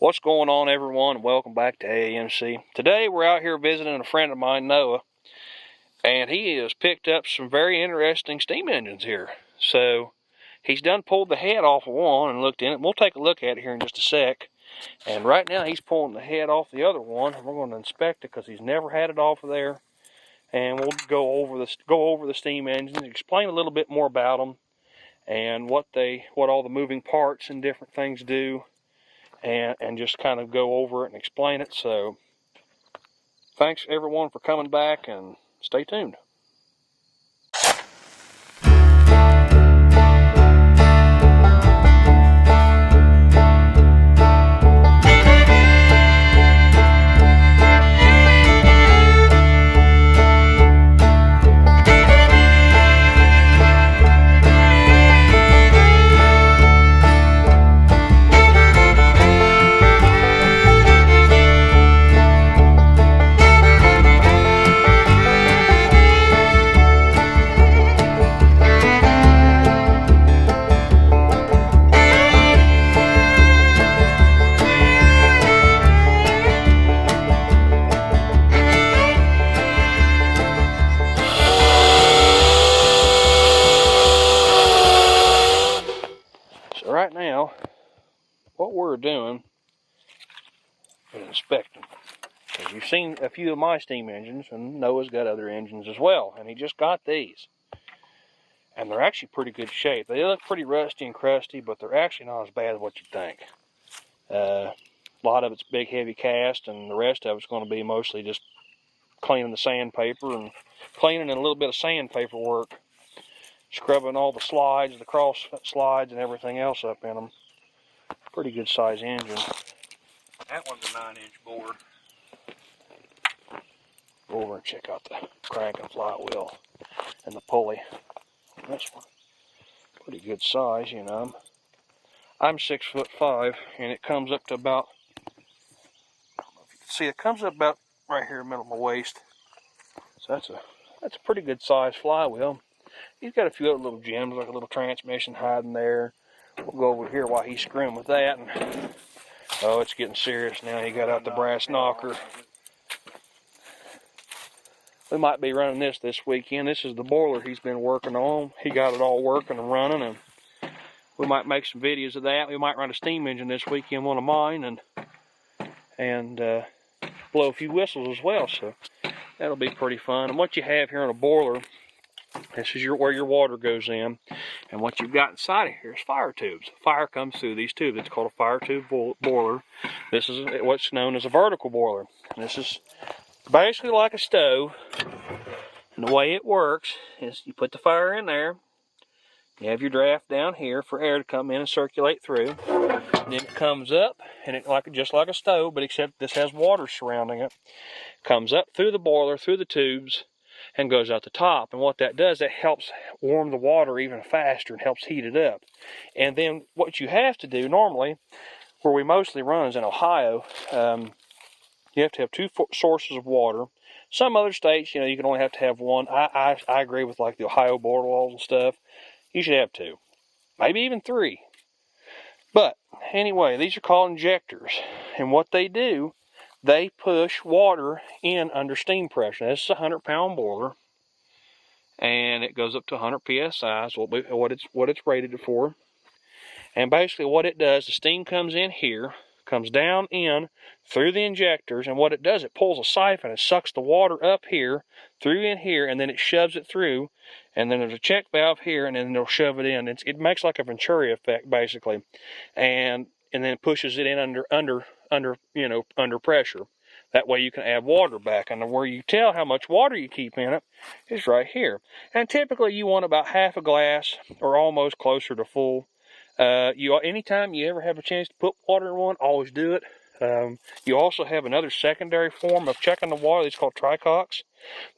What's going on, everyone? Welcome back to AAMC. Today we're out here visiting a friend of mine, Noah, and he has picked up some very interesting steam engines here. So he's done pulled the head off of one and looked in it. We'll take a look at it here in just a sec. And right now he's pulling the head off the other one. We're going to inspect it because he's never had it off of there. And we'll go over the steam engines, explain a little bit more about them, and what all the moving parts and different things do. And just kind of go over it and explain it. So thanks everyone for coming back, and stay tuned. So right now, what we're doing is inspecting. Because you've seen a few of my steam engines, and Noah's got other engines as well, and he just got these. And they're actually pretty good shape. They look pretty rusty and crusty, but they're actually not as bad as what you think. A lot of it's big, heavy cast, and the rest of it's going to be mostly just cleaning the sandpaper and cleaning and a little bit of sandpaper work. Scrubbing all the slides, the cross slides, and everything else up in them. Pretty good size engine. That one's a 9-inch bore. Go over and check out the crank and flywheel and the pulley. This one, pretty good size, you know. I'm 6'5", and it comes up to about, I don't know if you can see, it comes up about right here in the middle of my waist. So that's a pretty good size flywheel. He's got a few other little gems, like a little transmission hiding there. We'll go over here while he's screwing with that. And, oh, it's getting serious now. He got out the brass knocker. We might be running this weekend. This is the boiler he's been working on. He got it all working and running, and we might make some videos of that. We might run a steam engine this weekend, one of mine, and blow a few whistles as well. So that'll be pretty fun. And what you have here on a boiler, this is where your water goes in, and what you've got inside of here is fire tubes. Fire comes through these tubes. It's called a fire tube boiler. This is what's known as a vertical boiler. And this is basically like a stove, and the way it works is you put the fire in there, you have your draft down here for air to come in and circulate through, and then it comes up, and it just like a stove, but except this has water surrounding it. Comes up through the boiler, through the tubes, and goes out the top. And what that does, it helps warm the water even faster and helps heat it up. And then what you have to do normally, where we mostly run is in Ohio, you have to have two sources of water. Some other states, you can only have to have one. I agree with like the Ohio border laws and stuff. You should have two, maybe even three. But anyway, these are called injectors. And what they do, they push water in under steam pressure. Now, this is a 100-pound boiler, and it goes up to 100 psi is what it's rated for. And basically what it does, the steam comes in here, comes down in through the injectors, and what it does, it pulls a siphon and sucks the water up here, through in here, and then it shoves it through, and then there's a check valve here, and then it'll shove it in. It makes like a Venturi effect, basically, and then pushes it in under pressure. That way you can add water back. And where you tell how much water you keep in it is right here. And typically you want about half a glass or almost closer to full. Anytime you ever have a chance to put water in one, always do it. You also have another secondary form of checking the water. It's called tricox.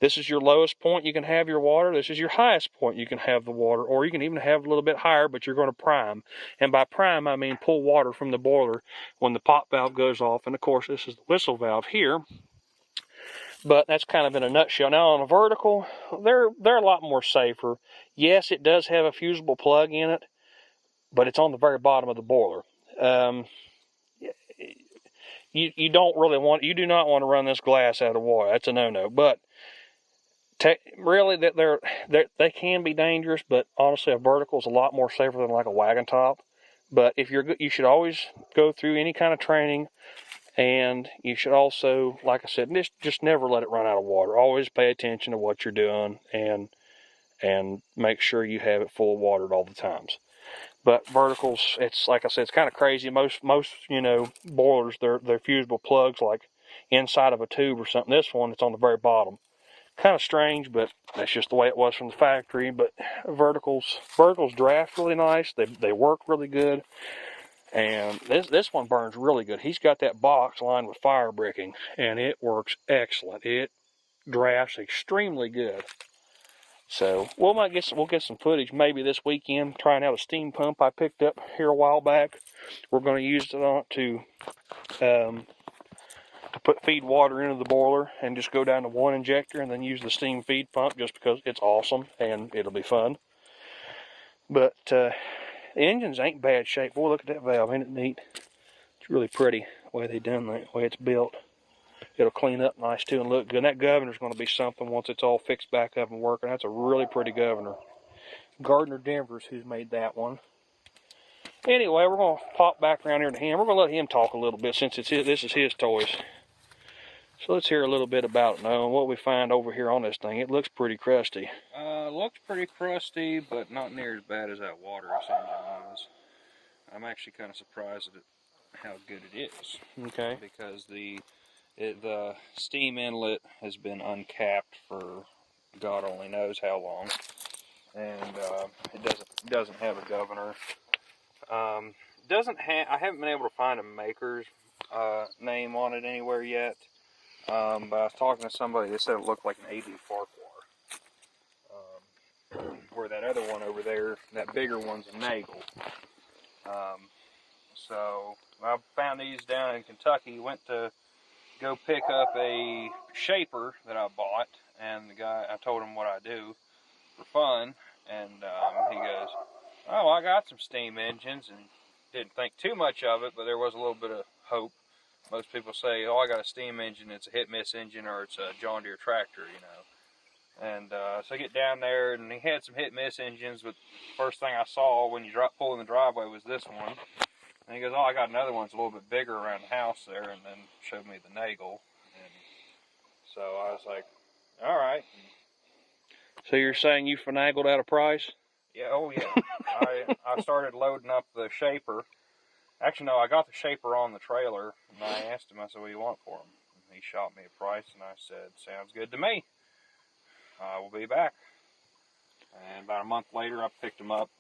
This is your lowest point you can have your water. This is your highest point you can have the water. Or you can even have a little bit higher, but you're going to prime. And by prime, I mean pull water from the boiler when the pop valve goes off. And of course, this is the whistle valve here. But that's kind of in a nutshell. Now on a vertical, they're a lot more safer. Yes, it does have a fusible plug in it, but it's on the very bottom of the boiler. you don't really want, you do not want to run this glass out of water. That's a no-no. But really, they can be dangerous. But honestly, a vertical is a lot more safer than like a wagon top. But if you should always go through any kind of training, and you should also, like I said, just never let it run out of water. Always pay attention to what you're doing, and make sure you have it full of water at all the times. But verticals, it's like I said, it's kind of crazy. Most boilers, they're fusible plugs like inside of a tube or something. This one, it's on the very bottom. Kind of strange, but that's just the way it was from the factory. But verticals draft really nice. They work really good. And this one burns really good. He's got that box lined with fire bricking, and it works excellent. It drafts extremely good. So we'll get some footage maybe this weekend trying out a steam pump I picked up here a while back. We're going to use it on to feed water into the boiler and just go down to one injector and then use the steam feed pump just because it's awesome and it'll be fun. But the engines ain't bad shape. Boy, look at that valve. Ain't it neat? It's really pretty the way they done that, the way it's built. It'll clean up nice too and look good. And that governor's going to be something once it's all fixed back up and working. That's a really pretty governor. Gardner Denver's who's made that one. Anyway, we're going to pop back around here to him. We're going to let him talk a little bit since this is his toys. So let's hear a little bit about it now and what we find over here on this thing. It looks pretty crusty. Looks pretty crusty, but not near as bad as that water engine was. I'm actually kind of surprised at how good it is. Okay. Because the steam inlet has been uncapped for God only knows how long, and it doesn't have a governor. I haven't been able to find a maker's name on it anywhere yet. But I was talking to somebody that said it looked like an AB Farquhar. Where that other one over there, that bigger one's a Nagel. So I found these down in Kentucky. Went to go pick up a shaper that I bought, and the guy, I told him what I do for fun, and he goes, "Oh, I got some steam engines," and didn't think too much of it, but there was a little bit of hope. Most people say, "Oh, I got a steam engine, it's a hit-miss engine, or it's a John Deere tractor," you know. And so I get down there, and he had some hit-miss engines, but first thing I saw when you pull in the driveway was this one. And he goes, "Oh, I got another one that's a little bit bigger around the house there," and then showed me the Nagel. And so I was like, all right. So you're saying you finagled out a price? Yeah, oh yeah. I started loading up the shaper. Actually, no, I got the shaper on the trailer, and I asked him, I said, "What do you want for him?" And he shot me a price, and I said, "Sounds good to me. I will be back." And about a month later, I picked them up.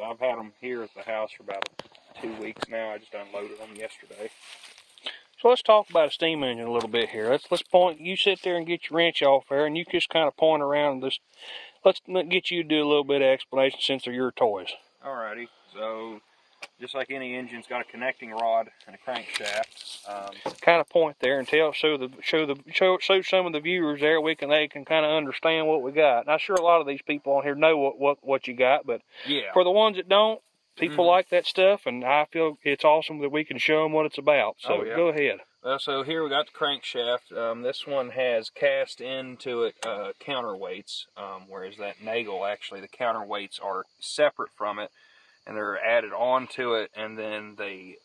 I've had them here at the house for about 2 weeks now. I just unloaded them yesterday. So let's talk about a steam engine a little bit here. Let's point. You sit there and get your wrench off there, and you just kind of point around this. Let's get you to do a little bit of explanation since they're your toys. Alrighty. So, just like any engine's got a connecting rod and a crankshaft. Kind of point there and show some of the viewers there. They can kind of understand what we got. Now, sure, a lot of these people on here know what you got, but yeah, for the ones that don't, people like that stuff, and I feel it's awesome that we can show them what it's about. So go ahead. So here we got the crankshaft. This one has cast into it counterweights, whereas that Nagel, actually, the counterweights are separate from it, and they're added onto it, and then they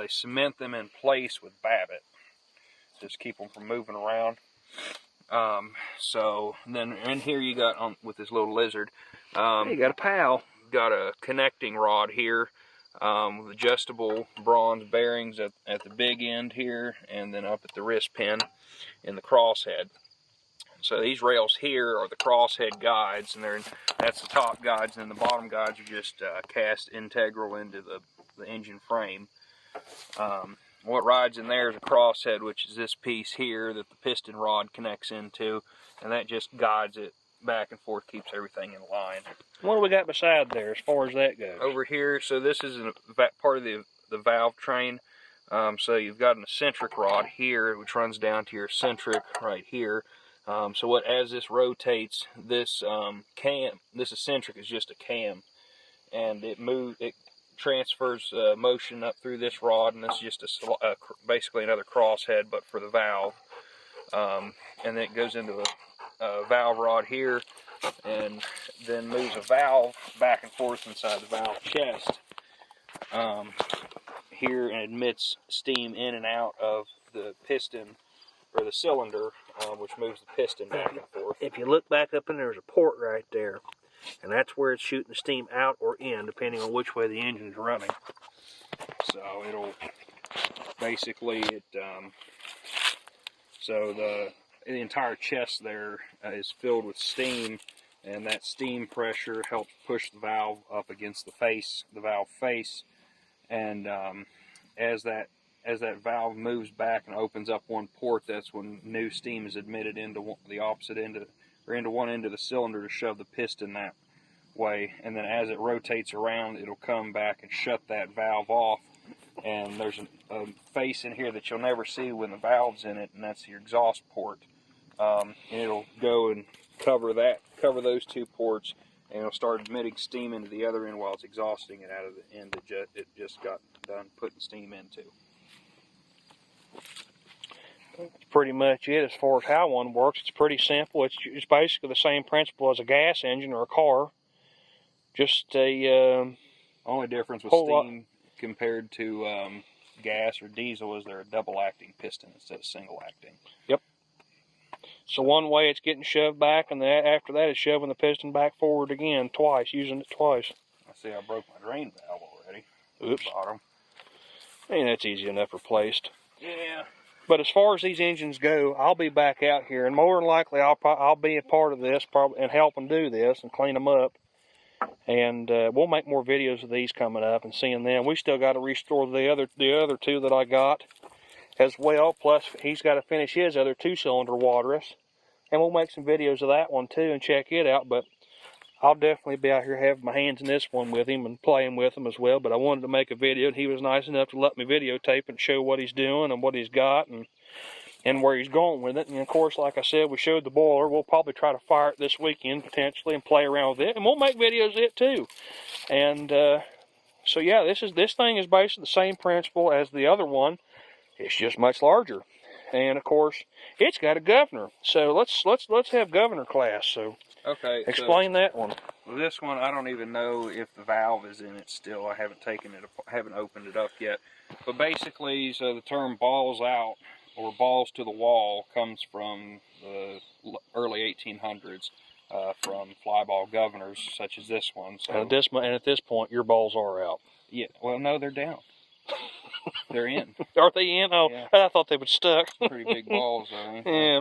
cement them in place with Babbitt. Just keep them from moving around. So then in here you got, with this little lizard, you got a pal. Got a connecting rod here with adjustable bronze bearings at the big end here, and then up at the wrist pin in the crosshead. So these rails here are the crosshead guides, and that's the top guides, and then the bottom guides are just cast integral into the engine frame. What rides in there is a crosshead, which is this piece here that the piston rod connects into, and that just guides it back and forth, keeps everything in line. What do we got beside there as far as that goes? Over here, so this is part of the valve train. So you've got an eccentric rod here, which runs down to your eccentric right here. So as this rotates, this eccentric is just a cam, and it transfers motion up through this rod, and this is just basically another crosshead, but for the valve. And then it goes into a valve rod here, and then moves a valve back and forth inside the valve chest here, and admits steam in and out of the piston or the cylinder, which moves the piston back and forth. If you look back up in there, there's a port right there, and that's where it's shooting the steam out or in, depending on which way the engine's running. So it'll basically so the entire chest there is filled with steam, and that steam pressure helps push the valve up against the valve face, and as that valve moves back and opens up one port, that's when new steam is admitted into the opposite end into one end of the cylinder to shove the piston that way, and then as it rotates around, it'll come back and shut that valve off. And there's a face in here that you'll never see when the valve's in it, and that's your exhaust port. And it'll go and cover those two ports, and it'll start admitting steam into the other end while it's exhausting it out of the end that it just got done putting steam into. That's pretty much it as far as how one works. It's pretty simple. It's basically the same principle as a gas engine or a car. Just a only difference with steam compared to gas or diesel is they're a double-acting piston instead of single-acting. Yep. So one way it's getting shoved back, and after that it's shoving the piston back forward again twice, using it twice. I see I broke my drain valve already. Oops. Bottom. And that's easy enough replaced. Yeah. But as far as these engines go, I'll be back out here, and more than likely I'll be a part of this and help them do this and clean them up. And we'll make more videos of these coming up and seeing them. We still got to restore the other two that I got as well. Plus, he's got to finish his other 2-cylinder waterless. And we'll make some videos of that one too and check it out. But I'll definitely be out here having my hands in this one with him and playing with him as well. But I wanted to make a video, and he was nice enough to let me videotape and show what he's doing and what he's got and where he's going with it. And of course, like I said, we showed the boiler. We'll probably try to fire it this weekend potentially and play around with it, and we'll make videos of it too. And so yeah, this thing is basically the same principle as the other one. It's just much larger, and of course, it's got a governor. So let's have governor class. So okay, explain that one. Well, this one I don't even know if the valve is in it still. I haven't haven't opened it up yet. But basically, so the term balls out or balls to the wall comes from the early 1800s from flyball governors such as this one. So, and at this point, your balls are out. Yeah. Well, no, they're down. They're in. Are they in? Oh, yeah. I thought they were stuck. Pretty big balls, though. Yeah.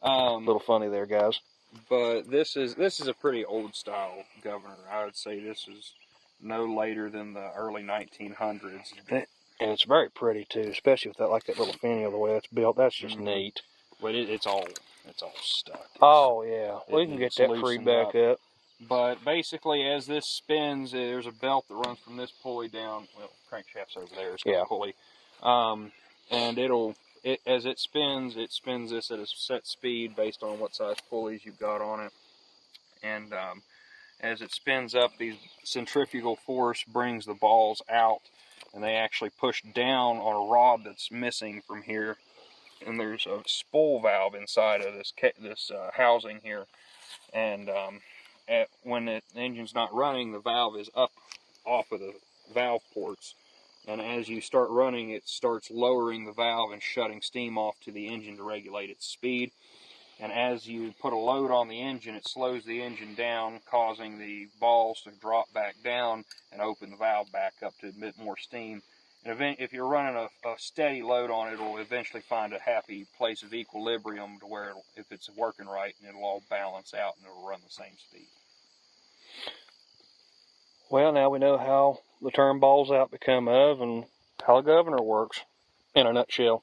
A little funny there, guys. But this is a pretty old style governor. I would say this is no later than the early 1900s. And it's very pretty too, especially with that little finial, the way that's built. That's just neat. But it's all stuck. Oh yeah, we can get that free back up. But basically, as this spins, there's a belt that runs from this pulley down. Well, crankshaft's over there. It's got a pulley. And as it spins this at a set speed based on what size pulleys you've got on it. And as it spins up, the centrifugal force brings the balls out, and they actually push down on a rod that's missing from here. And there's a spool valve inside of this housing here. And when the engine's not running, the valve is up off of the valve ports. And as you start running, it starts lowering the valve and shutting steam off to the engine to regulate its speed. And as you put a load on the engine, it slows the engine down, causing the balls to drop back down and open the valve back up to admit more steam. And if you're running a steady load on it, it'll eventually find a happy place of equilibrium to where, if it's working right, and it'll all balance out and it'll run the same speed. Well, now we know how the term balls out become of and how the governor works in a nutshell.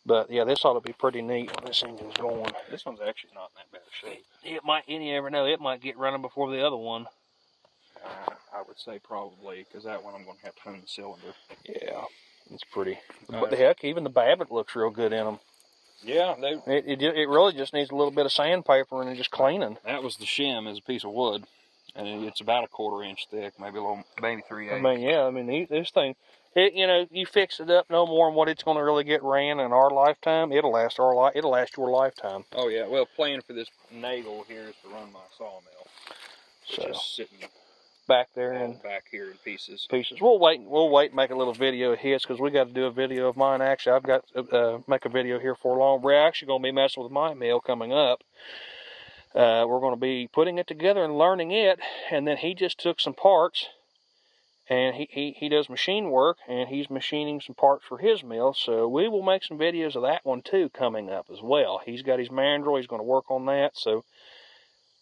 But yeah, this ought to be pretty neat when this engine's going. This one's actually not in that bad a shape. It might, you never know, it might get running before the other one. I would say probably, because that one I'm going to have to tune the cylinder. Yeah, it's pretty. But the heck, even the Babbitt looks real good in them. Yeah, it really just needs a little bit of sandpaper and just cleaning. That was the shim, is a piece of wood. And it's about a 1/4 inch thick, maybe 3/8. I mean, yeah, I mean, this thing, you know, you fix it up no more than what it's going to really get ran in our lifetime. It'll last it'll last your lifetime. Oh yeah, well, plan for this nagel here is to run my sawmill, which is sitting back there and back here in pieces. We'll wait and make a little video of his, because we got to do a video of mine. Actually, I've got to make a video here for long. We're actually going to be messing with my mill coming up. We're going to be putting it together and learning it, and then he just took some parts, and he does machine work, and he's machining some parts for his mill, so we will make some videos of that one too coming up as well. He's got his mandrel, he's going to work on that, so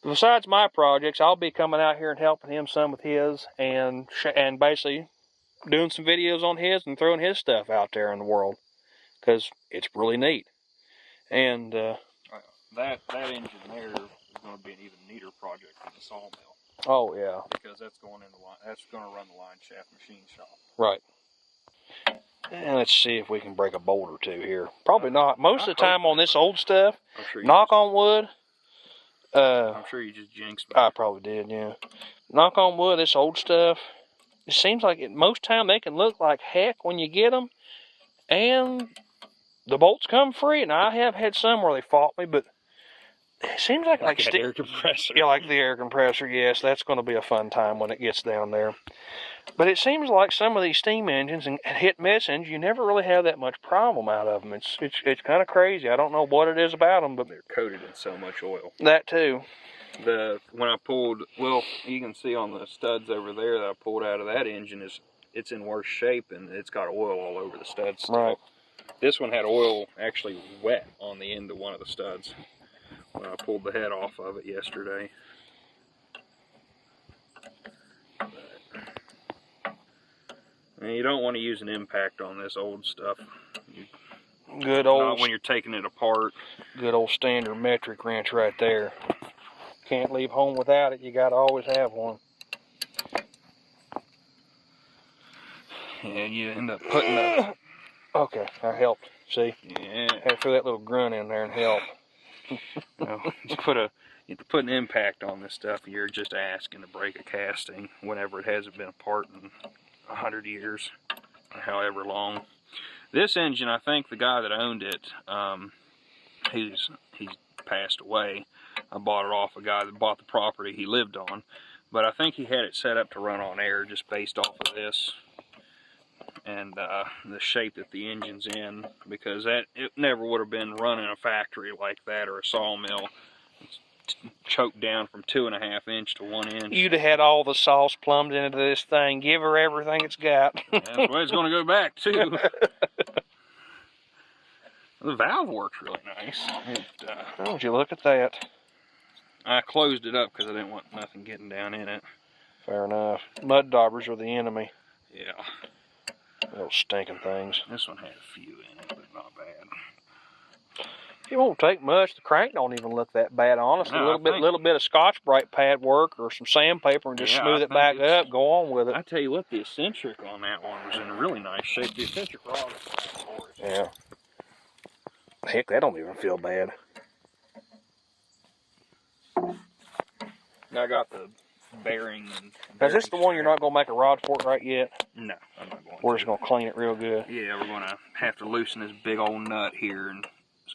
besides my projects, I'll be coming out here and helping him some with his, and basically doing some videos on his and throwing his stuff out there in the world, because it's really neat. And that engine there is going to be an even neater project than the sawmill. Oh yeah, because that's going in the line. That's going to run the line shaft machine shop. Right. And let's see if we can break a bolt or two here. Probably not. Most of the time on this old stuff, sure knock on wood. I'm sure you just jinxed me. I probably did, yeah. Knock on wood, this old stuff, it seems like most time they can look like heck when you get them, and the bolts come free. And I have had some where they fought me, but it seems like the air compressor. Yeah, like the air compressor. Yes, that's going to be a fun time when it gets down there. But it seems like some of these steam engines and hit-miss engines, you never really have that much problem out of them. It's kind of crazy. I don't know what it is about them, but they're coated in so much oil. That too. When I pulled, well, you can see on the studs over there that I pulled out of that engine, it's in worse shape, and it's got oil all over the studs still. Right. This one had oil actually wet on the end of one of the studs when I pulled the head off of it yesterday. And you don't want to use an impact on this old stuff. Not when you're taking it apart. Good old standard metric wrench right there. Can't leave home without it. You got to always have one. And you end up putting the... Okay, that helped. See? Yeah. Had to throw that little grunt in there and help. You have to put an impact on this stuff. You're just asking to break a casting whenever it hasn't been apart in 100 years, or however long. This engine, I think the guy that owned it, he's passed away. I bought it off a guy that bought the property he lived on, but I think he had it set up to run on air just based off of this and the shape that the engine's in, because it never would have been run in a factory like that or a sawmill. It's choked down from 2.5 inch to 1 inch. You'd have had all the sauce plumbed into this thing. Give her everything it's got. That's the way it's going to go back too. The valve works really nice. Would you look at that? I closed it up because I didn't want nothing getting down in it. Fair enough. Mud daubers are the enemy. Yeah. Those stinking things. This one had a few in it, but not bad. It won't take much. The crank don't even look that bad, honestly. No, a little bit of Scotch-Brite pad work or some sandpaper and just smooth it back up. Go on with it. I tell you what, the eccentric on that one was in a really nice shape. The eccentric rod was yeah. Heck, that don't even feel bad. I got the bearing. Is this the one you're not going to make a rod for it right yet? No, I'm not going to. We're just going to clean it real good. Yeah, we're going to have to loosen this big old nut here and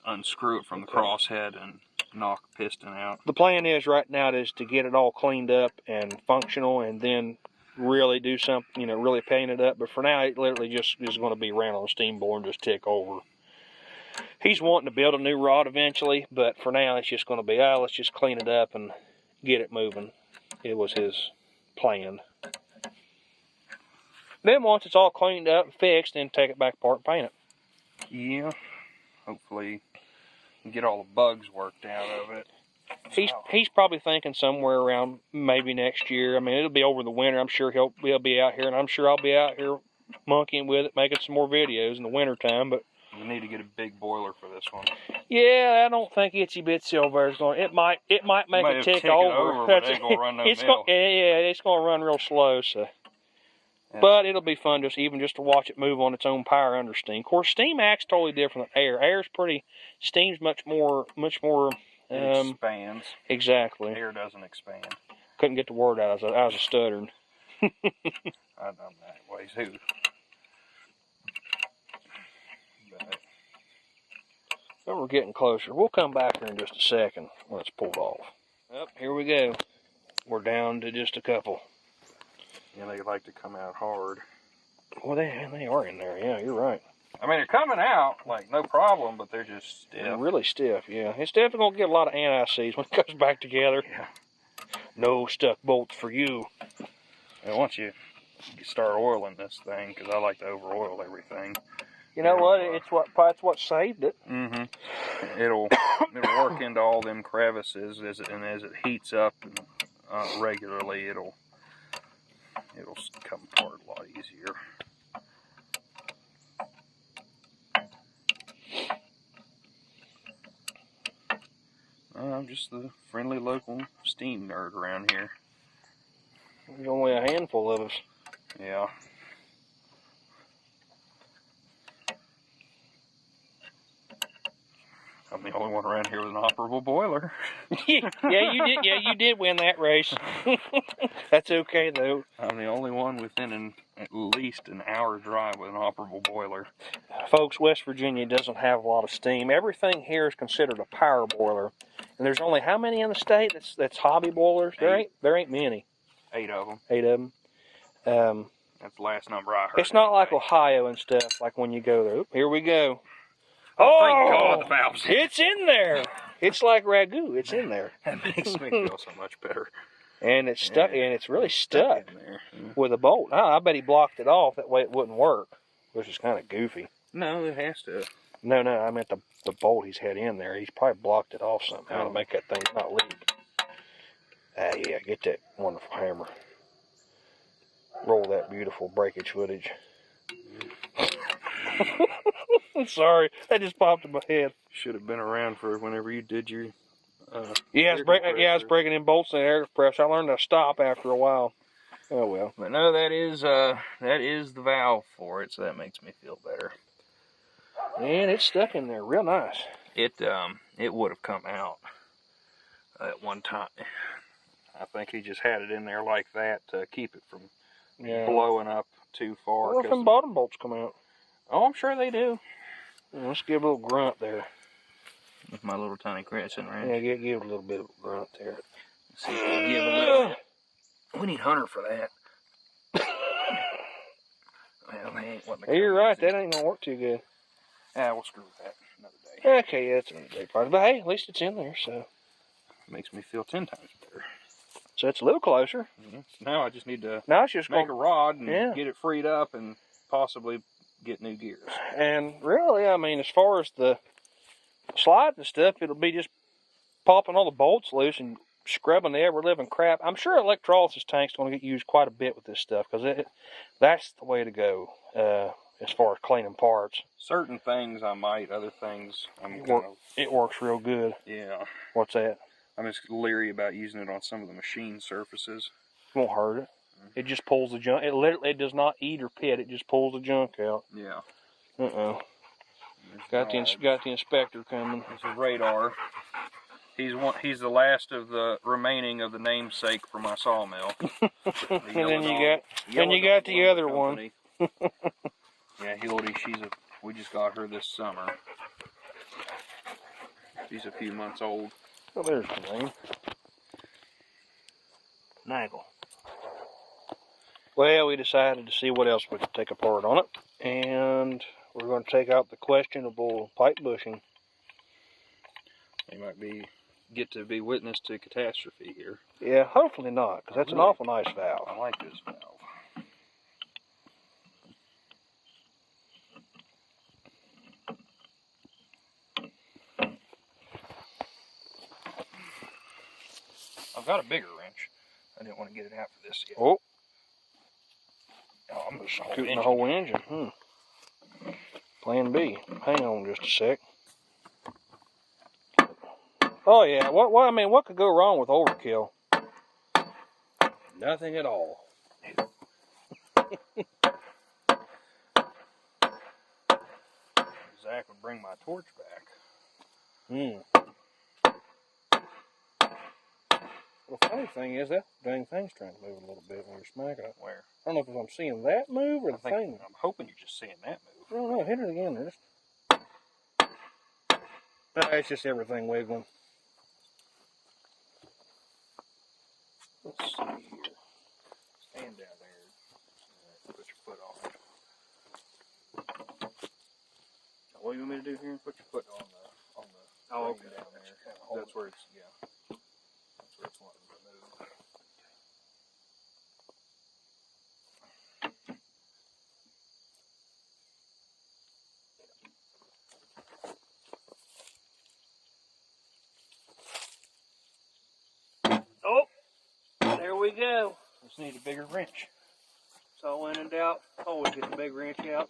unscrew it from the crosshead and knock the piston out. The plan is right now is to get it all cleaned up and functional, and then really do something, really paint it up. But for now, it literally just is going to be ran on a steam bore and just tick over. He's wanting to build a new rod eventually, but for now, it's just going to be, let's just clean it up and get it moving. It was his plan. Then once it's all cleaned up and fixed, then take it back apart and paint it. Yeah. Hopefully get all the bugs worked out of it. He's probably thinking somewhere around maybe next year. I mean, it'll be over the winter. I'm sure he'll be out here, and I'm sure I'll be out here monkeying with it, making some more videos in the wintertime. But we need to get a big boiler for this one. Yeah, I don't think Itsy Bitsy over is going. It might make it tick over. But it ain't gonna run no milk. It's gonna run real slow. So. Yeah. But it'll be fun just to watch it move on its own power under steam. Of course, steam acts totally different than air. Air's steam's much more. It expands. Exactly. Air doesn't expand. Couldn't get the word out. I was a stuttering. I've done that way too. But we're getting closer. We'll come back here in just a second when it's pulled off. Up, here we go. We're down to just a couple. Yeah, they like to come out hard. Well, they are in there. Yeah, you're right. I mean, they're coming out, like, no problem, but they're just stiff. They're really stiff, yeah. It's definitely going to get a lot of anti-seize when it comes back together. Yeah. No stuck bolts for you. And once you start oiling this thing, because I like to over-oil everything. You know what? It's what saved it. Mm-hmm. It'll work into all them crevices, as it heats up regularly, it'll come apart a lot easier. I'm just the friendly local steam nerd around here. There's only a handful of us. Yeah. I'm the only one around here with an operable boiler. Yeah, you did win that race. That's okay though. I'm the only one within at least an hour drive with an operable boiler. Folks, West Virginia doesn't have a lot of steam. Everything here is considered a power boiler. And there's only how many in the state that's hobby boilers? There ain't many. 8 of them. 8 of them. That's the last number I heard. It's not like Ohio and stuff, like when you go there. Oop, here we go. Oh, thank God the valve's in. It's in there. It's like ragu. It's in there. That makes me feel so much better. And it's stuck, and it's really stuck in there with a bolt. Oh, I bet he blocked it off. That way it wouldn't work, which is kind of goofy. No, it has to. No, I meant the bolt he's had in there. He's probably blocked it off somehow to make that thing not leak. Yeah, get that wonderful hammer. Roll that beautiful breakage footage. I'm sorry, that just popped in my head. Should have been around for whenever you did your. It's breaking in bolts in the air compressor. I learned to stop after a while. Oh well. But no, that is the valve for it, so that makes me feel better. And it's stuck in there real nice. It would have come out at one time. I think he just had it in there like that to keep it from blowing up too far. Well, if them bottom bolts come out. Oh, I'm sure they do. Let's give a little grunt there. With my little tiny crescent wrench. Yeah, give a little bit of a grunt there. Let's see if we give a little. We need Hunter for that. Well, they ain't what you're right, that ain't gonna work too good. Yeah, we'll screw with that another day. Okay, yeah, it's another day project. But hey, at least it's in there, so. Makes me feel 10 times better. So it's a little closer. Mm-hmm. So now I just need to make a rod and get it freed up and possibly get new gears. And really, I mean, as far as the slide and stuff, it'll be just popping all the bolts loose and scrubbing the ever-living crap. I'm sure electrolysis tank's going to get used quite a bit with this stuff because that's the way to go as far as cleaning parts. Certain things I might, other things it works real good. Yeah. What's that? I'm just leery about using it on some of the machine surfaces. It won't hurt it. It just pulls the junk. It literally does not eat or pit. It just pulls the junk out. Yeah. Got the inspector coming. There's a radar. He's the last of the remaining of the namesake for my sawmill. And then you got the other one. Yeah, Hildy. We just got her this summer. She's a few months old. Oh, there's the name. Nagel. Well, we decided to see what else we could take apart on it, and we're going to take out the questionable pipe bushing. They might get to be witness to catastrophe here. Yeah, hopefully not, because that's an awful nice valve. I like this valve. I've got a bigger wrench. I didn't want to get it out for this yet. Oh, I'm just shooting the whole engine. Plan B. Hang on just a sec. Oh yeah. What could go wrong with overkill? Nothing at all. Zach would bring my torch back. The funny thing is that dang thing's trying to move a little bit when you're smacking it. Where? I don't know if I'm seeing that move or the thing. I'm hoping you're just seeing that move. I don't know. Hit it again. There. No, it's just everything wiggling. Let's see here. Stand down there. Put your foot on it. What do you want me to do here? Put your foot on the okay. down there. That's where it's That's where it's wanting to move. Oh, there we go. Just need a bigger wrench. So when in doubt, always get the big wrench out.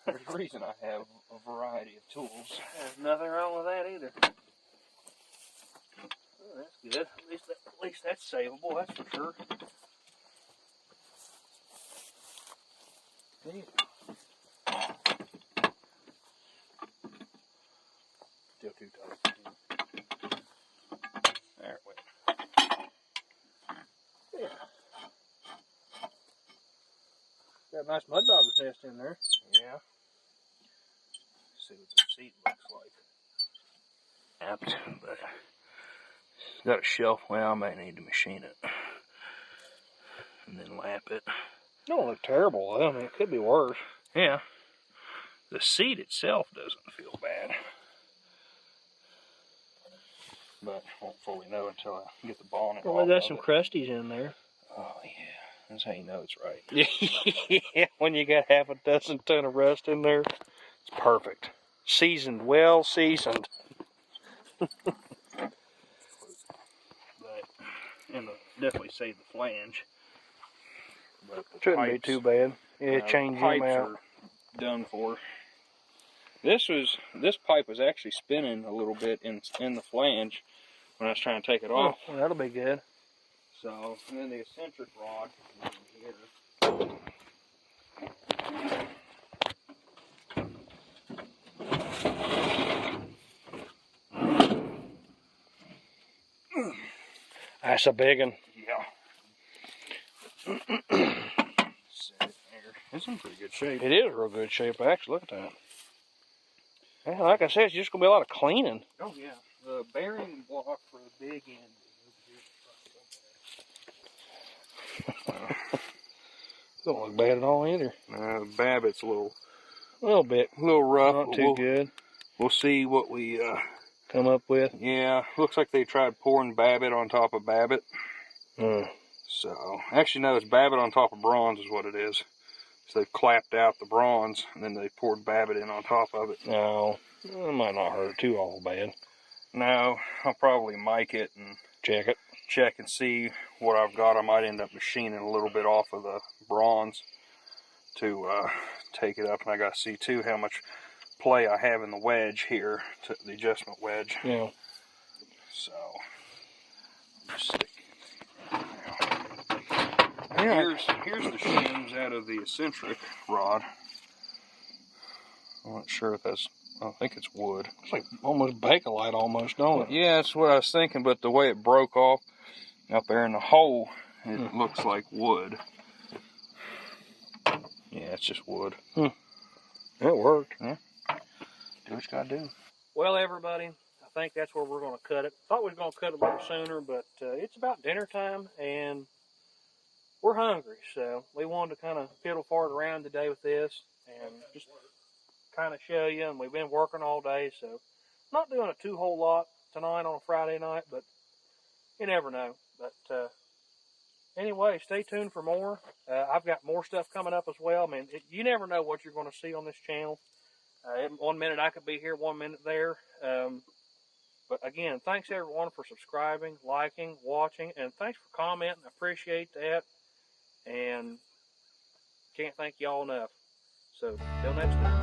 There's a reason I have a variety of tools. There's nothing wrong with that either. Oh, that's good. At least that's savable, that's for sure. Yeah. Still too tight. There, wait. Yeah. Got a nice mud dauber's nest in there. Yeah. See what the seat looks like. But it's got a shelf. Well, I might need to machine it and then lap it. Don't look terrible though. I mean, it could be worse. Yeah. The seat itself doesn't feel bad. But I won't fully know until I get the bonnet Well, off we got of some it. crusties in there. Oh, yeah. That's how you know it's right. Yeah, when you got half a dozen ton of rust in there, it's perfect. Seasoned, well seasoned. And definitely save the flange. But the Shouldn't be pipes, too bad. Yeah, change the them pipes out. are done for. This pipe was actually spinning a little bit in the flange when I was trying to take it off. Oh, well, that'll be good. So, and then the eccentric rod is in here. That's a big one. Yeah. It's in pretty good shape. It is real good shape, actually. Look at that. Yeah, like I said, it's just going to be a lot of cleaning. Oh, yeah. The bearing block for the big end Don't look bad at all either. the Babbitt's a little bit. rough. Not too good. We'll see what we Come up with. yeah, looks like they tried pouring Babbitt on top of Babbitt. So, actually no, it's Babbitt on top of bronze is what it is. So they've clapped out the bronze and then they poured Babbitt in on top of it. No, it might not hurt too awful bad. No, I'll probably mic it and Check it. check and see what I've got. I might end up machining a little bit off of the bronze to take it up. And I got to see too how much play I have in the wedge here, the adjustment wedge. Yeah. So, just stick it. Here's the shims out of the eccentric rod. I'm not sure if I think it's wood. It's like almost Bakelite almost, don't it? Yeah, that's what I was thinking, but the way it broke off up there in the hole, it looks like wood. Yeah, it's just wood. It worked. Yeah. Do what you gotta do. Well, everybody, I think that's where we're going to cut it. Thought we was going to cut it a little sooner, but it's about dinner time, and we're hungry, so we wanted to kind of fiddle fart around today with this and just kind of show you. And we've been working all day, so not doing a whole lot tonight on a Friday night, but you never know. But anyway, stay tuned for more. I've got more stuff coming up as well. I mean, you never know what you're going to see on this channel. 1 minute I could be here, 1 minute there. But again, thanks everyone for subscribing, liking, watching, and thanks for commenting. I appreciate that. And can't thank y'all enough. So, till next time.